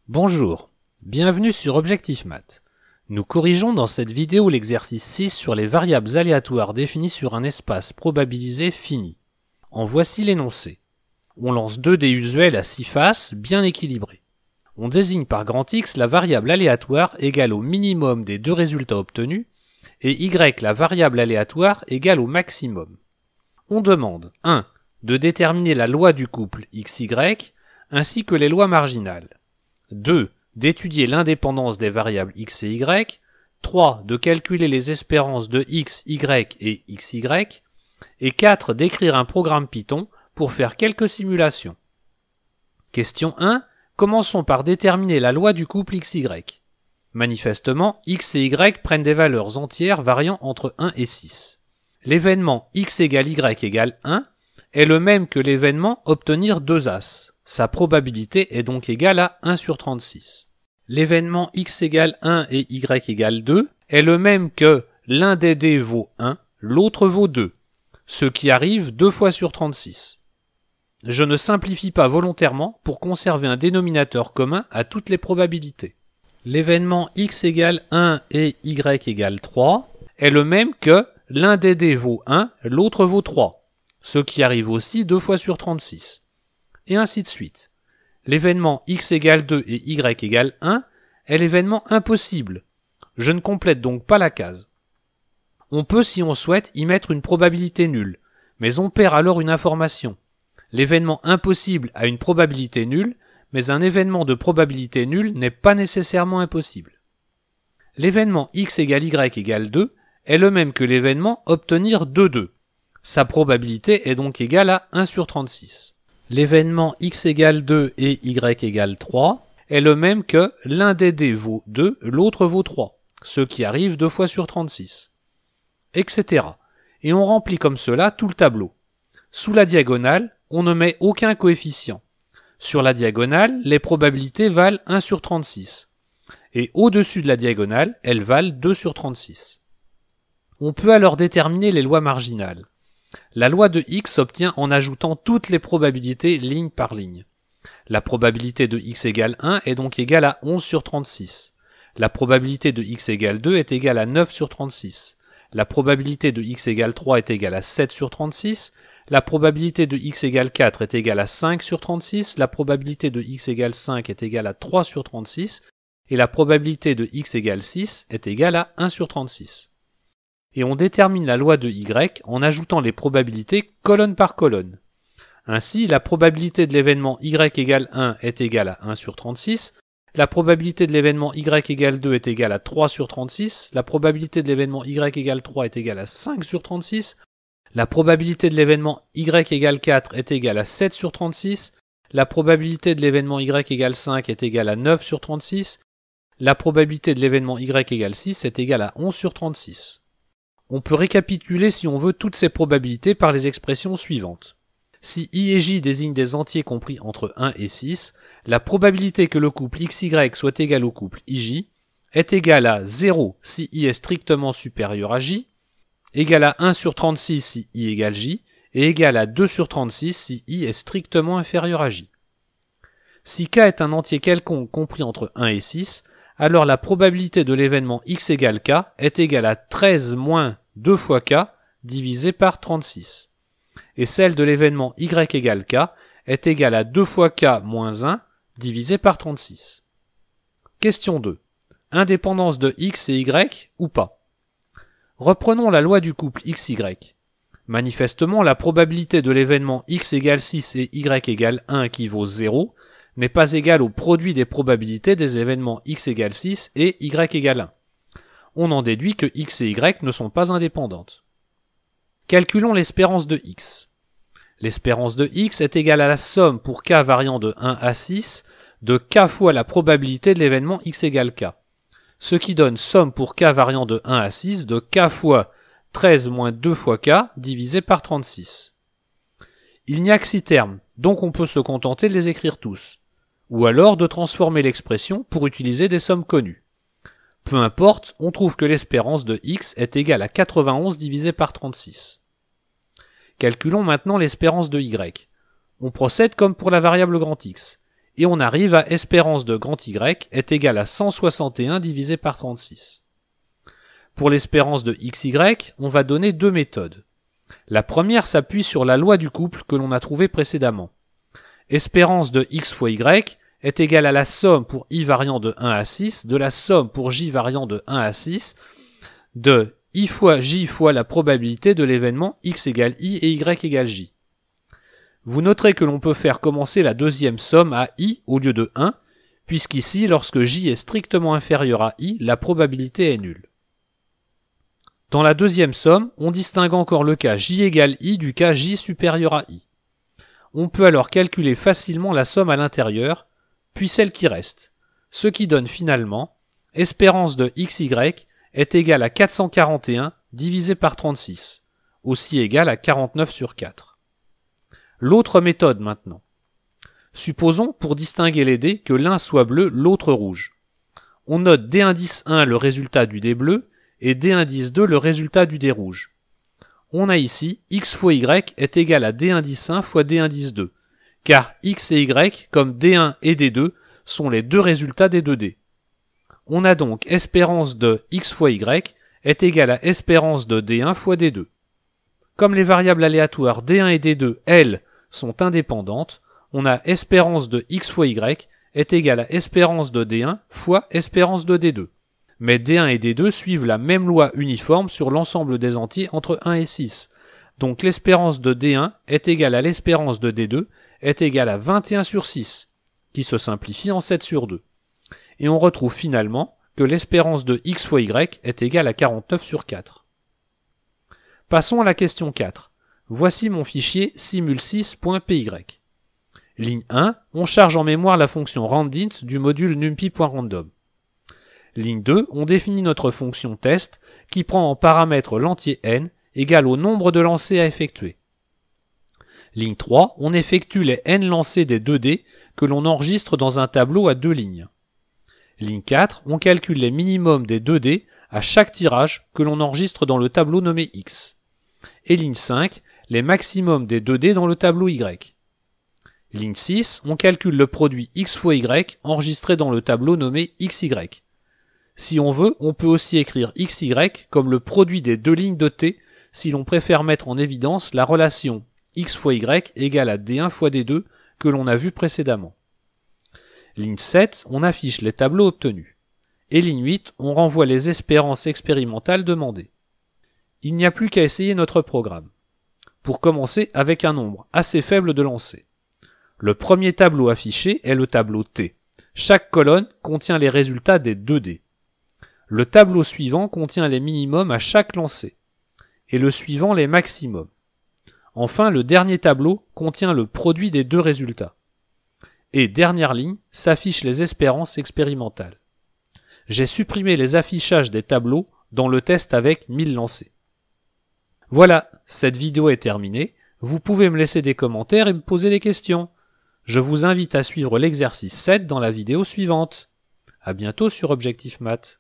Bonjour, bienvenue sur Objectif Math. Nous corrigeons dans cette vidéo l'exercice 6 sur les variables aléatoires définies sur un espace probabilisé fini. En voici l'énoncé. On lance deux dés usuels à 6 faces bien équilibrés. On désigne par grand X la variable aléatoire égale au minimum des deux résultats obtenus et Y la variable aléatoire égale au maximum. On demande 1. De déterminer la loi du couple XY ainsi que les lois marginales. 2. D'étudier l'indépendance des variables x et y. 3. De calculer les espérances de x, y et xy. Et 4. D'écrire un programme Python pour faire quelques simulations. Question 1. Commençons par déterminer la loi du couple xy. Manifestement, x et y prennent des valeurs entières variant entre 1 et 6. L'événement x égale y égale 1 est le même que l'événement obtenir 2 as. Sa probabilité est donc égale à 1 sur 36. L'événement x égale 1 et y égale 2 est le même que l'un des dés vaut 1, l'autre vaut 2, ce qui arrive 2 fois sur 36. Je ne simplifie pas volontairement pour conserver un dénominateur commun à toutes les probabilités. L'événement x égale 1 et y égale 3 est le même que l'un des dés vaut 1, l'autre vaut 3, ce qui arrive aussi 2 fois sur 36. Et ainsi de suite. L'événement x égale 2 et y égale 1 est l'événement impossible. Je ne complète donc pas la case. On peut, si on souhaite, y mettre une probabilité nulle, mais on perd alors une information. L'événement impossible a une probabilité nulle, mais un événement de probabilité nulle n'est pas nécessairement impossible. L'événement x égale y égale 2 est le même que l'événement obtenir 2. Sa probabilité est donc égale à 1 sur 36. L'événement x égale 2 et y égale 3 est le même que l'un des dés vaut 2, l'autre vaut 3, ce qui arrive 2 fois sur 36, etc. Et on remplit comme cela tout le tableau. Sous la diagonale, on ne met aucun coefficient. Sur la diagonale, les probabilités valent 1 sur 36. Et au-dessus de la diagonale, elles valent 2 sur 36. On peut alors déterminer les lois marginales. La loi de x s'obtient en ajoutant toutes les probabilités ligne par ligne. La probabilité de x égale 1 est donc égale à 11 sur 36. La probabilité de x égale 2 est égale à 9 sur 36. La probabilité de x égale 3 est égale à 7 sur 36. La probabilité de x égale 4 est égale à 5 sur 36. La probabilité de x égale 5 est égale à 3 sur 36. Et la probabilité de x égale 6 est égale à 1 sur 36. Et on détermine la loi de y en ajoutant les probabilités colonne par colonne. Ainsi, la probabilité de l'événement y égale 1 est égale à 1 sur 36, la probabilité de l'événement y égale 2 est égale à 3 sur 36, la probabilité de l'événement y égale 3 est égale à 5 sur 36, la probabilité de l'événement y égale 4 est égale à 7 sur 36, la probabilité de l'événement y égale 5 est égale à 9 sur 36, la probabilité de l'événement y égale 6 est égale à 11 sur 36. On peut récapituler si on veut toutes ces probabilités par les expressions suivantes. Si i et j désignent des entiers compris entre 1 et 6, la probabilité que le couple xy soit égal au couple ij est égale à 0 si i est strictement supérieur à j, égale à 1 sur 36 si i égale j, et égale à 2 sur 36 si i est strictement inférieur à j. Si k est un entier quelconque compris entre 1 et 6, alors la probabilité de l'événement x égale k est égale à 13 moins 2 fois k divisé par 36. Et celle de l'événement y égale k est égale à 2 fois k moins 1 divisé par 36. Question 2. Indépendance de x et y ou pas? Reprenons la loi du couple xy. Manifestement, la probabilité de l'événement x égale 6 et y égale 1 qui vaut 0 n'est pas égale au produit des probabilités des événements x égale 6 et y égale 1. On en déduit que x et y ne sont pas indépendantes. Calculons l'espérance de x. L'espérance de x est égale à la somme pour k variant de 1 à 6 de k fois la probabilité de l'événement x égale k, ce qui donne somme pour k variant de 1 à 6 de k fois 13 moins 2 fois k divisé par 36. Il n'y a que 6 termes, donc on peut se contenter de les écrire tous, ou alors de transformer l'expression pour utiliser des sommes connues. Peu importe, on trouve que l'espérance de x est égale à 91 divisé par 36. Calculons maintenant l'espérance de y. On procède comme pour la variable grand X. et on arrive à espérance de grand Y est égale à 161 divisé par 36. Pour l'espérance de XY, on va donner deux méthodes. La première s'appuie sur la loi du couple que l'on a trouvée précédemment. Espérance de X fois Y est égale à la somme pour I variant de 1 à 6, de la somme pour J variant de 1 à 6, de I fois J fois la probabilité de l'événement X égale I et Y égale J. Vous noterez que l'on peut faire commencer la deuxième somme à I au lieu de 1, puisqu'ici, lorsque J est strictement inférieur à I, la probabilité est nulle. Dans la deuxième somme, on distingue encore le cas J égale I du cas J supérieur à I. On peut alors calculer facilement la somme à l'intérieur, puis celle qui reste, ce qui donne finalement espérance de XY est égale à 441 divisé par 36, aussi égal à 49 sur 4. L'autre méthode maintenant. Supposons, pour distinguer les dés, que l'un soit bleu, l'autre rouge. On note D indice 1 le résultat du dé bleu, et D indice 2 le résultat du dé rouge. On a ici X fois Y est égal à D indice 1 fois D indice 2, car X et Y, comme D1 et D2, sont les deux résultats des deux dés. On a donc espérance de X fois Y est égal à espérance de D1 fois D2. Comme les variables aléatoires D1 et D2, elles, sont indépendantes, on a espérance de X fois Y est égal à espérance de D1 fois espérance de D2. Mais D1 et D2 suivent la même loi uniforme sur l'ensemble des entiers entre 1 et 6. Donc l'espérance de D1 est égale à l'espérance de D2 est égale à 21 sur 6, qui se simplifie en 7 sur 2. Et on retrouve finalement que l'espérance de X fois Y est égale à 49 sur 4. Passons à la question 4. Voici mon fichier simul6.py. Ligne 1, on charge en mémoire la fonction randint du module numpy.random. Ligne 2, on définit notre fonction test qui prend en paramètre l'entier n égal au nombre de lancers à effectuer. Ligne 3, on effectue les n lancers des 2 dés que l'on enregistre dans un tableau à 2 lignes. Ligne 4, on calcule les minimums des 2 dés à chaque tirage que l'on enregistre dans le tableau nommé X. Et ligne 5, les maximums des 2 dés dans le tableau Y. Ligne 6, on calcule le produit X fois Y enregistré dans le tableau nommé XY. Si on veut, on peut aussi écrire XY comme le produit des deux lignes de T si l'on préfère mettre en évidence la relation X fois Y égale à D1 fois D2 que l'on a vu précédemment. Ligne 7, on affiche les tableaux obtenus. Et ligne 8, on renvoie les espérances expérimentales demandées. Il n'y a plus qu'à essayer notre programme. Pour commencer avec un nombre assez faible de lancers. Le premier tableau affiché est le tableau T. Chaque colonne contient les résultats des 2 dés. Le tableau suivant contient les minimums à chaque lancer, et le suivant les maximums. Enfin, le dernier tableau contient le produit des 2 résultats. Et dernière ligne, s'affichent les espérances expérimentales. J'ai supprimé les affichages des tableaux dans le test avec 1000 lancers. Voilà, cette vidéo est terminée. Vous pouvez me laisser des commentaires et me poser des questions. Je vous invite à suivre l'exercice 7 dans la vidéo suivante. À bientôt sur Objectif Math.